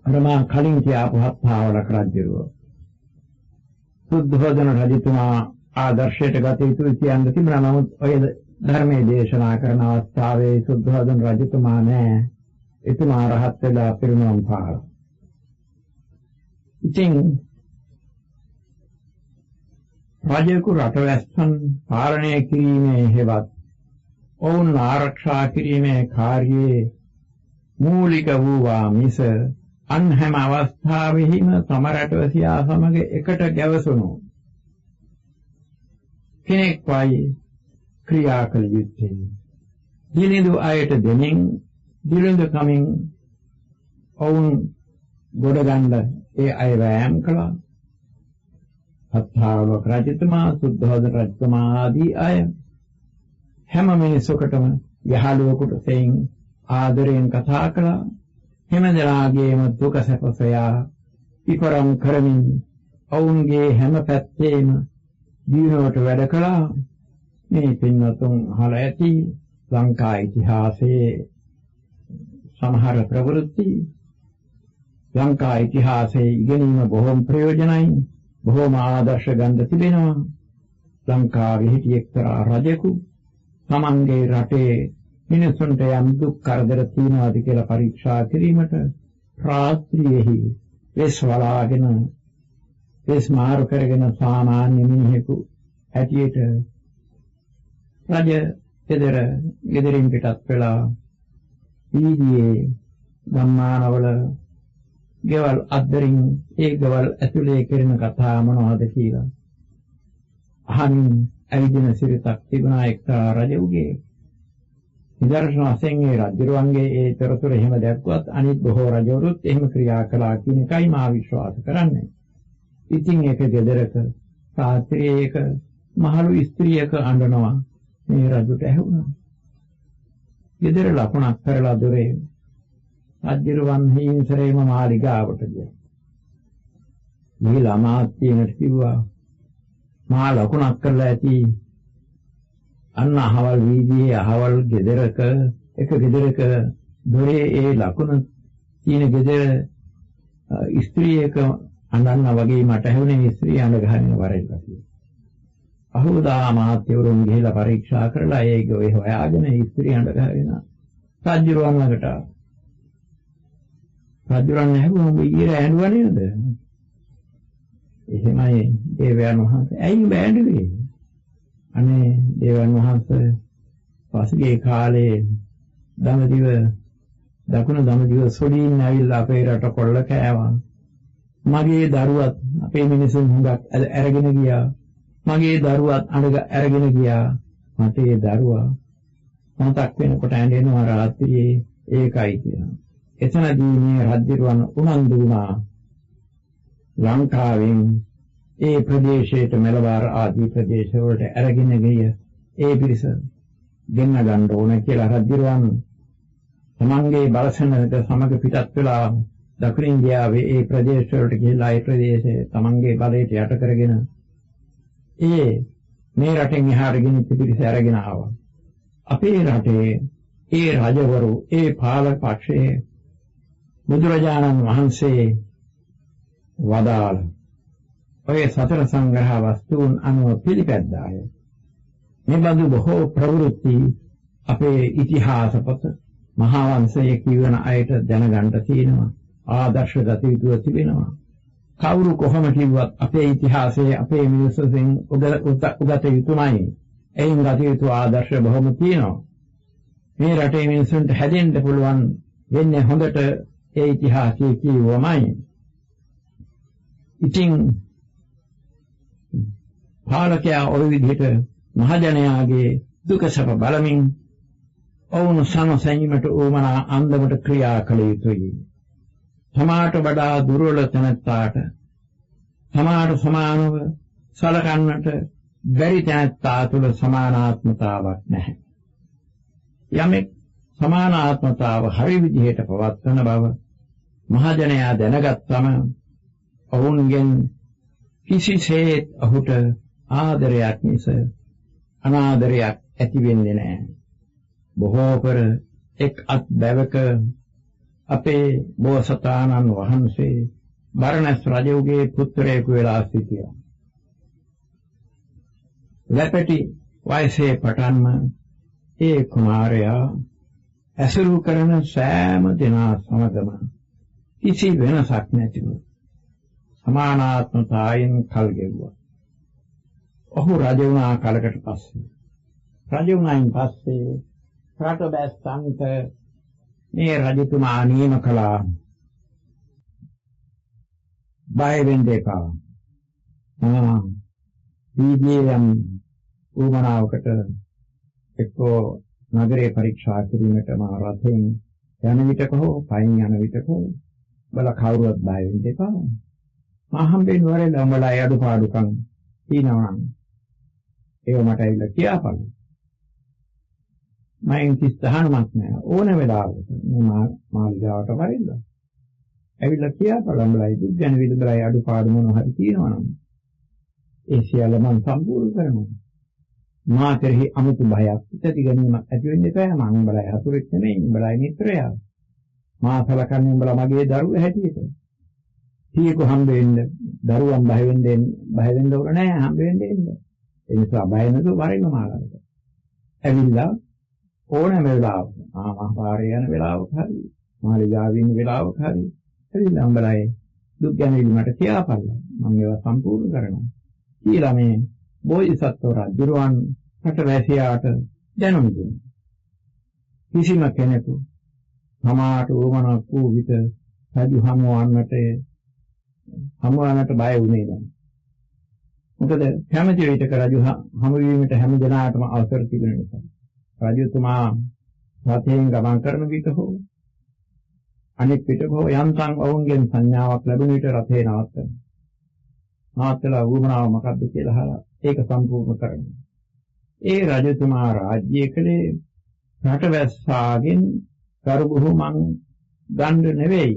අරමා කලින් කියපු හත්තාවල රජුව. සුද්ධෝදන රජතුමා ආදර්ශයට ගත යුතු කියන්න තිබුණා. නමුත් ඔය ධර්මයේ දේශනා කරන අවස්ථාවේ සුද්ධෝදන රජතුමා නෑ. එතුමා රහත් වෙලා පිරිනොම් පාලා. ඉතින් රජෙකු රටවැස්සන් පාලනය කිරීමේ හෙවත් ඔවුන් ආරක්ෂා කිරීමේ කාර්යයේ මූලික වූවා මිස අන් හැම අවස්ථාවෙහිම තම රටවැසියා සමග එකට ගැවසුණු කෙනෙක් වයි ක්‍රියා කළ යුත්තේ. දිලිඳු අයට දෙමින් දිලිඳු කමින් ඔවුන් ගොඩගන්න ඒ අය වෑයම් කළා. හත්තාවක රජතුමා සුද්ධෝදන රජතුමා ආදී අය හැම මිනිසෙකුටම යහළුවෙකුට සෙයින් ආදරයෙන් කතා කළා. හැම දෙනාගේම දුක සැප සොයා ඉකරම් කරමින් ඔවුන්ගේ හැම පැත්තේම දිනුවට වැඩ කළා. මේ පින්වතුන් අහලා ඇති ලංකා ඉතිහාසයේ සමහර ප්‍රවෘත්ති ලංකා ඉතිහාසයේ ඉගෙනීම බොහොම ප්‍රයෝජනයි. බොහෝම ආදර්ශ ගන්න තිබෙනවා. ලංකාවේ හිටි එක්තරා රජෙකු තමන්ගේ රටේ මිනිසුන්ට යම් දුක් කරදර තියනවාද කියලා පරීක්ෂා කිරීමට රාත්‍රියේහි වෙස් වලාගෙන වෙස් මාරු කරගෙන සාමාන්‍ය මිනිහෙකු හැටියට රජ ගෙදරින් පිටත් වෙලා වීදියේ ගම්මානවල ගෙවල් අද්දරින් ඒ ගෙවල් ඇතුලේ කරන කතා මොනවද කියලා අහමින් ඇවිදින සිරිතක් තිබුණා එක්තරා රජුගේ. නිදර්ශන වශයෙන් ඒ රජුරුවන්ගේ ඒ තොරතුරු එහෙම දැක්වත් අනිත් බොහෝ රජවරුත් එහෙම ක්‍රියා කළා කියන එකයි මා විශ්වාස කරන්නේ. ඉතින් ඒක ගෙදරක සාත්‍රියේක මහලු ස්ත්‍රියක අඬනවා මේ රජුට ඇහුණා. ගෙදර ලකුණක් කරලා දොරේ රජුරුවන් හිංසරේම මාලිගාවට ගියා. මේ ළමා තියෙනට කිව්වා මහා ලකුණක් කරලා ඇති අන්න අහවල් වීදියේ අහවල් ගෙදරක එක ගෙදරක දොරේ ඒ ලකුණ තියෙන ගෙදර ස්ත්‍රියක අඬන වගේ මට ඇහුනේ ස්ත්‍රිය අඬ ගහන වරෙල්ලා කියලා. අහුදා මාත්‍යවරුන් ගිහිලා පරීක්ෂා කරලා ඒක ඔය හොයාගෙන ස්ත්‍රිය අඬ ගහගෙන රජුරුවන් ළඟට ආවා. රජුරන් ඇහුවා ඔබ ඊයේ ඇඬුවා නේද? එහෙමයි දේවයන් වහන්සේ. ඇයි ඔබ ඇඬුවේ? අනේ දේවයන් වහන්සේ පසුගිය කාලේ දකුණු දඹදිව සොඩින් ඇවිල්ලා අපේ රට කොල්ල කෑවා. මගේ දරුවත් අපේ මිනිසුන් හුඟක් අරගෙන ගියා. මගේ දරුවත් අරගෙන ගියා. මට ඒ දරුවා මතක් වෙනකොට ඇඬෙනවා රාත්‍රියේ ඒකයි කියනවා. එතනදී මේ රජුරුවන් උනන්දු වුණා ලංකාවෙන් ඒ ප්‍රදේශයට මෙලවාර ආදී ප්‍රදේශවලට අරගෙන ගිය ඒ පිරිස ගෙන්න ගන්න ඕන කියලා රජුරවන් තමන්ගේ බලසේනට සමග පිටත් වෙලා දකුණු ඉන්දියාවේ ඒ ප්‍රදේශවලට ගිහිලා ඒ ප්‍රදේශයේ තමන්ගේ බලයට යට කරගෙන මේ රටෙන් එහාට ගෙනිච්ච පිරිස අරගෙන ආවා. අපේ රටේ ඒ රජවරු ඒ පාලක පක්ෂයේ බුදුරජාණන් වහන්සේ වදාළ ඔය සතර සංග්‍රහ වස්තුන් අනුව පිළිපැද්දාය. මේ බඳු බොහෝ ප්‍රවෘත්ති අපේ ඉතිහාස පොත මහා වංශයේ කියවන අයට දැනගන්න තියෙනවා. ආදර්ශ ගත යුතුව තිබෙනවා. කවුරු කොහොම කිව්වත් අපේ ඉතිහාසයේ අපේ මිනිස්සුන් උගත යුතුමයි. එයින් ගත යුතු ආදර්ශ බොහොම තියෙනවා. මේ රටේ මිනිසුන්ට හැදෙන්න පුළුවන් වෙන්නේ හොඳට ඒ ඉතිහාසයේ කියවමයි. ඉතින් පාලකයා ඔය විදිහට මහජනයාගේ දුක සැප බලමින් ඔවුන් සමසැනීමට උවමනා අන්දමට ක්‍රියා කළ යුතුයි. සමාට වඩා දුර්වල තැනැත්තාට සමාට සමානව සලකන්නට බැරි තැනැත්තා තුළ සමානාත්මතාවක් නැහැ. යමෙක් සමානාත්මතාව හරි විදිහට පවත්වන බව මහජනයා දැනගත්තම ඔවුන්ගෙන් කිසිසේත් ඔහුට ආදරයක් මිස අනාදරයක් ඇති වෙන්නේ නැහැ. බොහෝ පෙර එක් අත් බැවක අපේ බෝසතාණන් වහන්සේ බරණැස් රජුගේ පුත්‍රයෙකු වෙලා සිටියා. ලැපටි වයසේ පටන්ම ඒ කුමාරයා ඇසුරු කරන සෑම දෙනා සමගම කිසි වෙනසක් නැතිව සමානාත්මතාවයෙන් කල් ගෙවුවා. ඔහු රජ වුණා කලකට පස්සේ. රජ වුණායින් පස්සේ රට බැස්සන්ට මේ රජතුමා නියම කළා. බය වෙන්න එපා. දීගියම් උමනාවකට එක්කෝ නගරේ පරීක්ෂා කිරීමට මා රථයෙන් යන විටක හෝ පයින් යන විටක බල කවුරුවත් බය වෙන්න එපා. මා හම්බෙන්න වරේ උඹලා අඩුපාඩුකම් තියෙනවා නම් ඒව මට ඇවිල්ලා කියපන්. මයින් කිස්තහනමක් නෑ ඕන වෙලාවකට මාලිගාවට වරින්න. ඇවිල්ලා කියපන් උඹලා දුක් ගැන විතරයි අඩුපාඩු මොන හරි තියෙනවා නම් ඒ සියල්ල මම සම්පූර්ණ කරනවා. මා කෙරෙහි අමුතු භයක් ඉති ගැනීමක් ඇති වෙන්නේ නැහැ. මම උඹලා හතුරෙක් නෙමෙයි. උඹලා මිත්‍රය. මා සලකන්නේ උඹලා මගේ දරුවෝ හැටියට. කීයක හම්බ වෙන්න දරුවන් බය වෙන්න ඕන නෑ හම්බ වෙන්න ඉන්න. ඒ නිසා බය නැතුව වරින්න මාලාවට. ඇවිල්ලා ඕනෑම වෙලාවක මහපාරේ යන වෙලාවක හරි මාලිගාවේ ඉන්න වෙලාවක හරි ඇවිල්ලා උඹලා දුක් ගැන මට කියපල්ලා. මම ඒවා සම්පූර්ණ කරනවා. කියලා මේ බෝධිසත්ව රජුරුවන් රටවැසියාට දැනුම් දුන්නා. කිසිම කෙනෙකු සමාට උවමනක් වූ විට රජු හමුවන්නට බය වුණේ නැහැ. මොකද කැමැති විටක රජු හමු වීමට හැම දිනාටම අවසර තිබෙන නිසා. රජතුමා රථයෙන් ගමන් කරන විට හෝ අනෙක් විටක හෝ යන්තම් ඔවුන්ගෙන් සංඥාවක් ලැබුණ විට රථේ නවත්තනවා. නවත්තලා වුමනාව මොකද්ද කියලා අහලා ඒක සම්පූර්ණ කරනවා. ඒ රජතුමා රාජ්‍ය කලේ රටවැස්සාගෙන් කරුබුහුමන් ගන්න නෙවෙයි.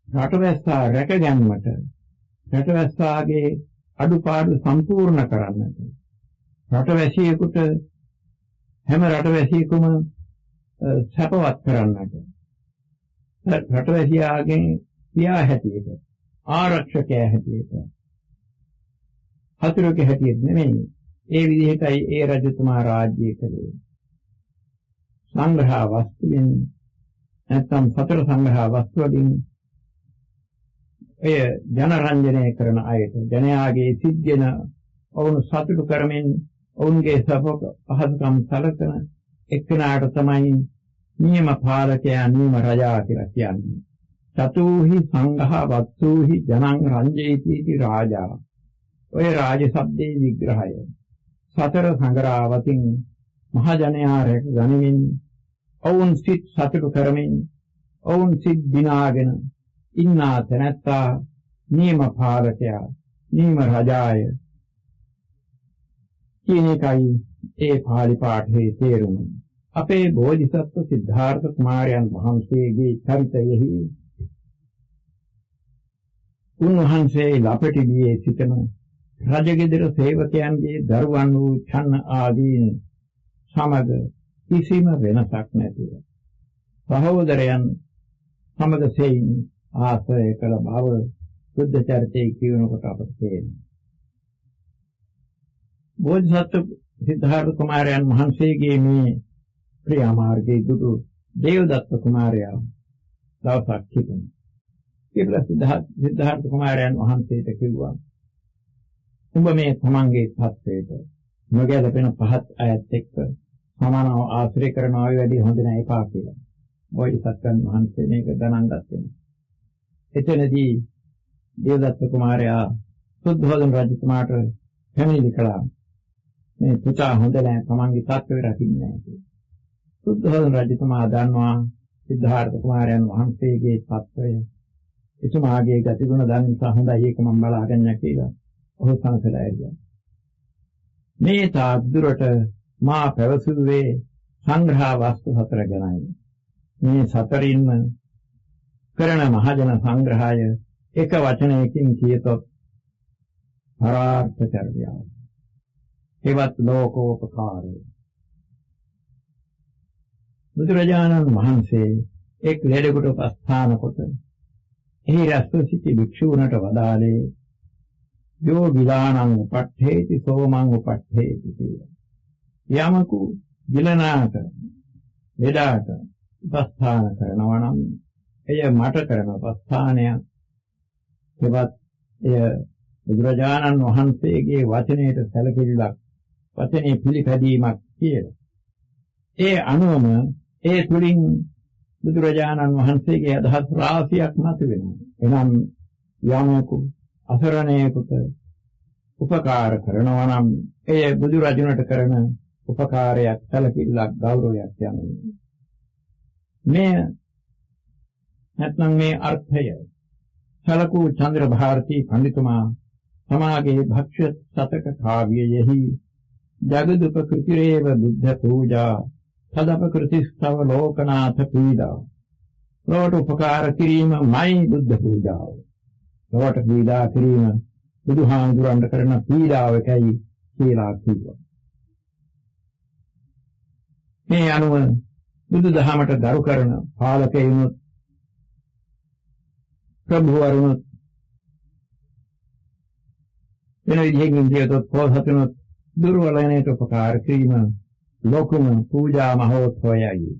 රටවැස්සා රැක ගැනීමට රටවැස්සාගේ අඩුපාඩු සම්පූර්ණ කරන්නට රටවැසියෙකුට හැම රටවැසියෙකුම සැපවත් කරන්නට රටවැසියාගෙන් පියා හැටියට ආරක්ෂකයා හැටියට හතුරුගේ හැටියට නෙමෙයි. ඒ විදිහටයි ඒ රජතුමා රාජ්‍ය කළේ. සංග්‍රහ වස්තුවෙන් නැත්නම් සතර සංග්‍රහ වස්තු වලින් එය ජනරංජනය කරන අයට ජනයාගේ සිද්ධියන ඔවුන් සතුටු කරමින් ඔවුන්ගේ සපක පහසුකම් සැලකන එක්කෙනාට තමයි නියම පාලකයා නියම රජා කියලා කියන්නේ. චතුහි සංඝහ වත්තුහි ජනං රංජේති රාජා. ඔය රාජ શબ્දේ විග්‍රහය. සතර සංග්‍රහවතින් මහජනයා රැක ගනිමින් ඔවුන් සිත් සතුටු කරමින් ඔවුන් සිත් දිනාගෙන ඉන්නා තැනැත්තා නියම පාලකයා නීම රජාය කියන එකයි ඒ පාලි පාඨයේ තේරුම. අපේ බෝධිසත්ව සිද්ධාර්ථ කුමාරයන් වහන්සේගේ චරිතයෙහි උන්වහන්සේ ලපටිවියේ සිටින රජගෙදර සේවකයන්ගේ දරුවන් වූ ඡන්න ආදීන් සමග කිසිම වෙනසක් නැතිව සහෝදරයන් සමග සෙයින් ආශ්‍රය කළ බව බුද්ධ චරිතයේ කියනකොට අපට තේරෙනවා. බෝධිසත්ව සිද්ධාර්ථ කුමාරයන් වහන්සේගේ මේ ක්‍රියාමාර්ගයේ දුටු දේවදත්ත කුමාරයා දවසක් හිටියා. කියලා සිද්ධාර්ථ කුමාරයන් වහන්සේට කිව්වා, උඹ මේ තමන්ගේ සත්‍යයට නොගැලපෙන පහත් අයත් එක්ක සමානව ආශ්‍රය කරනවා වැඩි හොඳ නැහැ එපා කියලා. බෝධිසත්වයන් වහන්සේ මේක ගණන් ගත්තා. එතනදී දේවදත්ත කුමාරයා සුද්ධෝදන රජතුමාට පැමිණිලි කළා. මේ පුතා හොඳ නැහැ, තමන්ගේ සත්‍යය රකින්නේ නැහැ කියලා. සුද්ධෝදන රජතුමා දන්නවා සිද්ධාර්ථ කුමාරයන් වහන්සේගේ සත්‍යය. එතුමාගේ ගතිගුණ දන්න නිසා හොඳයි ඒක මම බලාගන්නවා කියලා. ඔහු සංසලා ඇරියා. මේ තාද්දුරට මා පැවසුවේ සංග්‍රහ වස්තු 4 ගැනයි. මේ 4ින්ම කරන මහජන සංග්‍රහය එක වචනයකින් කියතොත් පරාර්ථ චර්යාව. ඒවත් ලෝකෝපකාරය. බුදුරජාණන් වහන්සේ එක් ලෙඩෙකුට උපස්ථාන කොට එහි රැස්ව සිටි භික්ෂූන්ට වදාළේ යෝ විලානං උපට්ඨේති සෝමං උපට්ඨේති කියලා. යමකු විලනාට ලෙඩාට උපස්ථාන කරනවා නම් එය මට කරන උපස්ථානයක්. ඒවත් එය බුදුරජාණන් වහන්සේගේ වචනයට සැලකිල්ලක්, වචනේ පිළිපැදීමක් කියලා. ඒ අනුවම ඒ තුලින් බුදුරජාණන් වහන්සේගේ අදහස් රාශියක් මතුවෙනවා. එනම් යමකු අසරණයෙකුට උපකාර කරනවා නම් එය බුදුරජුණට කරන උපකාරයක්, සැලකිල්ලක්, ගෞරවයක් යන්නේ. මේ නැත්නම් මේ අර්ථය සලකූ චන්ද්‍ර භාරතී පඬිතුමා තමාගේ භක්ෂ සතක කාව්‍යයෙහි ජගදුපකෘතිරේව බුද්ධ පූජා සදපකෘතිස්තව ලෝකනාථ පීඩා. ලෝට උපකාර කිරීමයි බුද්ධ පූජාව. ලෝට පීඩා කිරීම බුදුහාමුදුරන්ට කරන පීඩාවකයි කියලා කිව්වා. මේ අනුව බුදුදහමට දරු කරන පාලකයන්ුත් ප්‍රභූවරුත් වෙන විදිහකින් කියතොත් පොහොසතුනුත් දුර්වලයන්ට උපකාර කිරීම ලෝකම පූජා මහෝත්සවයයි.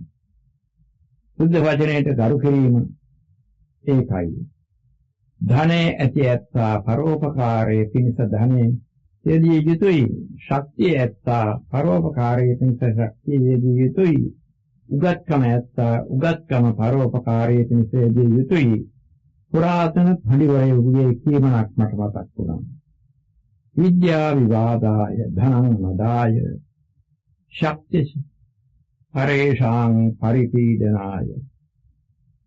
බුද්ධ වචනයට දරු කිරීම ඒකයි. ධනේ ඇති ඇත්තා පරෝපකාරයේ පිණිස ධනේ යෙදිය යුතුයි. ශක්තිය ඇත්තා පරෝපකාරයේ පිණිස ශක්තිය යෙදිය යුතුයි. උගත්කම ඇත්තා උගත්කම පරෝපකාරයේ පිණිස යෙදිය යුතුයි. පුරාතන පඬිවරයෙකුගේ කීමනක් මට මතක් වුණා. විද්‍යා විවාදාය ධනං නදාය ශක්ති පරේෂාං පරිපීඩනාය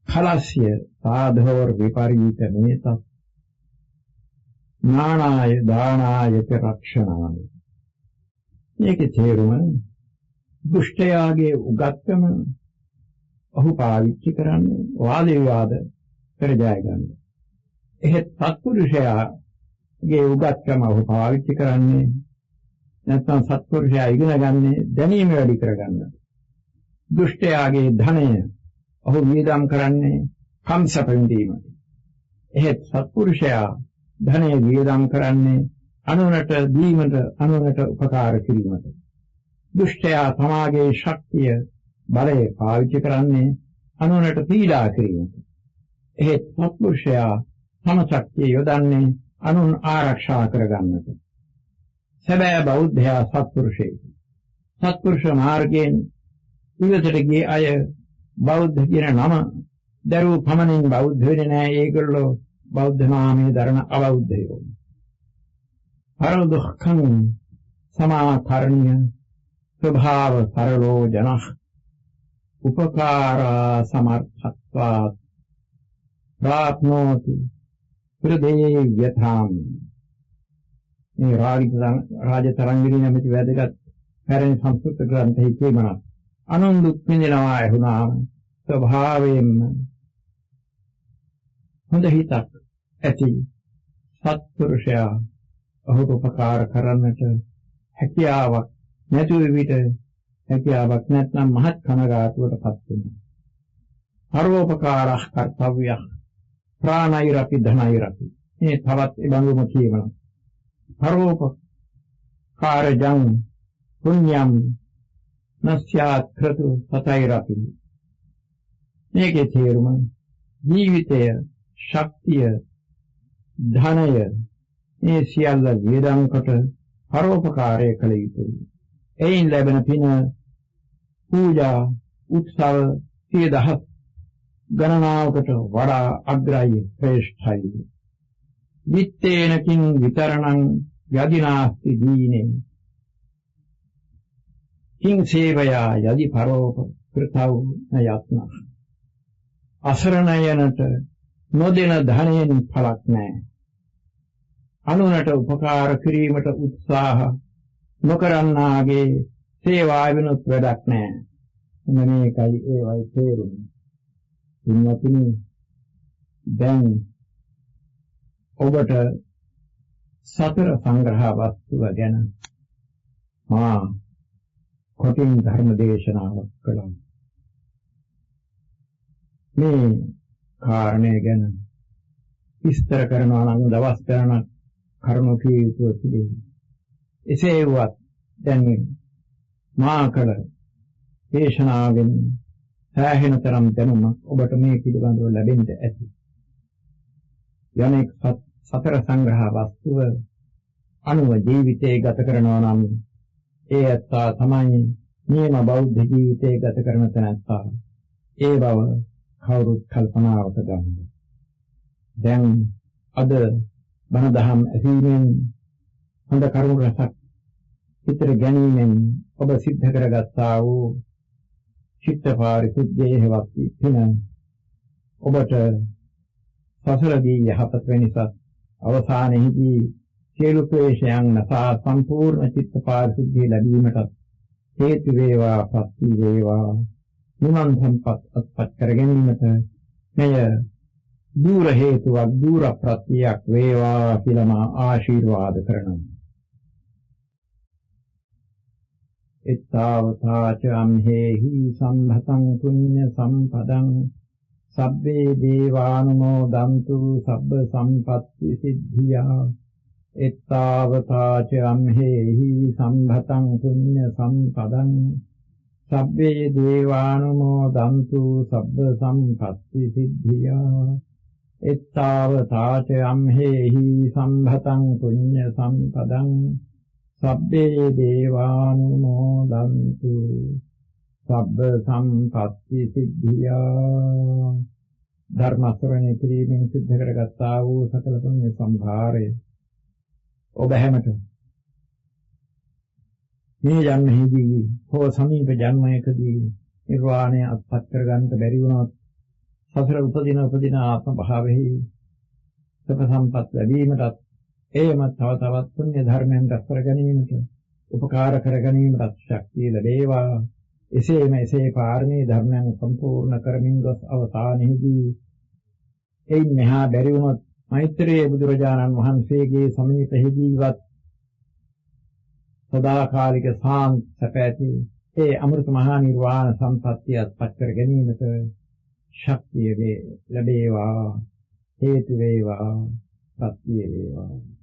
khalaस्य සාධෝර් විපරීත මේතත් ඥානාය දානාය රක්ෂණාය. මේකේ තේරුම දුෂ්ටයාගේ උගත්කම ඔහු පාවිච්චි කරන්නේ වාද විවාද කර ජය ගන්න. එහෙත් සත්පුරුෂයාගේ උගත්කම ඔහු පාවිච්චි කරන්නේ නැත්නම් සත්පුරුෂයා ඉගෙන ගන්නේ දැනීම වැඩි කරගන්න. දුෂ්ටයාගේ ධනය ඔහු වියදම් කරන්නේ කම්සප විඳීමට. එහෙත් සත්පුරුෂයා ධනය වියදම් කරන්නේ අනුනට දීමට, අනුනට උපකාර කිරීමට. දුෂ්ටයා තමාගේ ශක්තිය බලය පාවිච්චි කරන්නේ අනුනට පීඩා කිරීමට. එහෙත් සත්පුරුෂයා තම ශක්තිය යොදන්නේ අනුන් ආරක්ෂා කරගන්නට. සැබෑ බෞද්ධයා සත්පුරුෂයෙකි. සත්පුරුෂ මාර්ගයෙන් ඉවතට ගිය අය බෞද්ධ කියන නම දරුව පමණින් බෞද්ධ වෙන්නේ නැහැ. ඒගොල්ලෝ බෞද්ධ නාමයේ දරන අවෞද්ධයෝ. පරදුක්ඛං සමාකරණ්‍ය ස්වභාව සරලෝ ජනഃ උපකාරා මේ රාජතරංගිනී නැමැති වැදගත් පැරණි සංස්කෘත ග්‍රන්ථයේ කියමනක් අනුන් දුක් විඳිනවා ඇහුණාම ස්වභාවයෙන්ම හොඳ හිතක් ඇති සත්පුරුෂයා ඔහුට උපකාර කරන්නට හැකියාවක් නැතුව විට හැකියාවක් නැත්නම් මහත් කනගාටුවටපත් වෙනවා. පරෝපකාරः කර්තව්‍යः ප්‍රාණෛරපි ධනෛරපි. මේ තවත් ඉබඳුම කියමනක්. පරෝපකාරජං පුඤ්ඤං නස්යාත් ක්‍රතු සතෛරපි. මේකේ තේරුම ජීවිතය, ශක්තිය, ධනය මේ සියල්ල වේදම් කොට පරෝපකාරය කළ යුතුයි. එයින් ලැබෙන පින පූජා උත්සව 10000 ගණනාවකට වඩා අග්‍රයි ශ්‍රේෂ්ඨයි. විත්තේනකින් විතරණං යදිනාස්ති දීනේ කිං සේවයා යදි පරෝපකෘතව නයත්න. අසරණයනට නොදෙන ධනයෙන් පළක් නැහැ. අනුනට උපකාර කිරීමට උත්සාහ නොකරන්නාගේ සේවාවෙනුත් වැඩක් නැහැ. මේකයි ඒවයි තේරුම. ඉන්නකින් දැන් ඔබට සතර සංග්‍රහ වස්තුව ගැන මා කොටින් ධර්ම දේශනාවක් කළා. මේ කාරණේ ගැන විස්තර කරනවා නම් දවස් ගණනක් කරුණු කිය යුතුව තිබේ. එසේ වුවත් දැන් මා කළ දේශනාවෙන් සෑහෙන තරම් දැනුමක් ඔබට මේ පිළිබඳව ලැබෙන්න ඇති. යමෙක් සතර සංග්‍රහ වස්තුව අනුව ජීවිතය ගත කරනවා නම් ඒ ඇත්තා තමයි නියම බෞද්ධ ජීවිතය ගත කරන තැනැත්තා. ඒ බව කවුරුත් කල්පනාවට ගන්න. දැන් අද බණ දහම් ඇසීමෙන් හොඳ කරුණු රසක් හිතට ගැනීමෙන් ඔබ සිද්ධ කරගත්තා වූ චිත්ත පාරිශුද්ධයේ හෙවත් පින ඔබට සසරදී යහපත් වෙනසක් අවසානයේදී සියලු ක්ලේශයන් නැසා සම්පූර්ණ චිත්ත පාරිශුද්ධිය ලැබීමට හේතු වේවා ප්‍රති වේවා නිවන් සම්පත් අත්පත් කර ගැනීමට මෙය දූර හේතුවක් දූර ප්‍රත්‍යක් වේවා කියලා මා ආශිර්වාද කරනවා. එත්තාවතාච අම්හෙහි සම්භතං පුඤ්ඤ සම්පදං සබ්බේ දේවානුමෝදන්තු සබ්බ සම්පත්ති සිද්ධියා. එත්තාවතාච අම්හෙහි සම්භතං පුඤ්ඤ සම්පදං සබ්බේ දේවානුමෝදන්තු සබ්බ සම්පත්ති සිද්ධියා. එත්තාවතාච අම්හෙහි සම්භතං පුඤ්ඤ සම්පදං සබ්බේ දේවානුමෝදන්තු සබ්බ සම්පත්ති සිද්ධියා. ධර්ම ශ්‍රවණය කිරීමෙන් සිද්ධ කරගත්තා වූ සකල පුණ්‍ය සම්භාරය ඔබ හැමත මේ ජන්මෙහිදී හෝ සමීප ජන්මයකදී නිර්වාණය අත්පත් කරගන්නට බැරි වුණොත් සසර උපදින ආත්ම භාවයේ සබ සම්පත් ලැබීමටත් එයම තව තවත් පුණ්‍ය ධර්මයන් රැස් කර ගැනීමට උපකාර කර ගැනීමට ශක්තිය ලැබේවා. එසේම එසේ පාරමී ධර්මයන් සම්පූර්ණ කරමින් ගොස් අවසානයේදී එයින් මෙහා බැරි වුණොත් මෛත්‍රී බුදුරජාණන් වහන්සේගේ සමීපෙහිදීවත් සදාකාලික සාන්ත සැපැති ඒ අමෘත මහා නිර්වාණ සම්පත්තිය අත්පත් කර ගැනීමට ශක්තිය ලැබේවා. හේතු වේවා. සත්‍ය වේවා.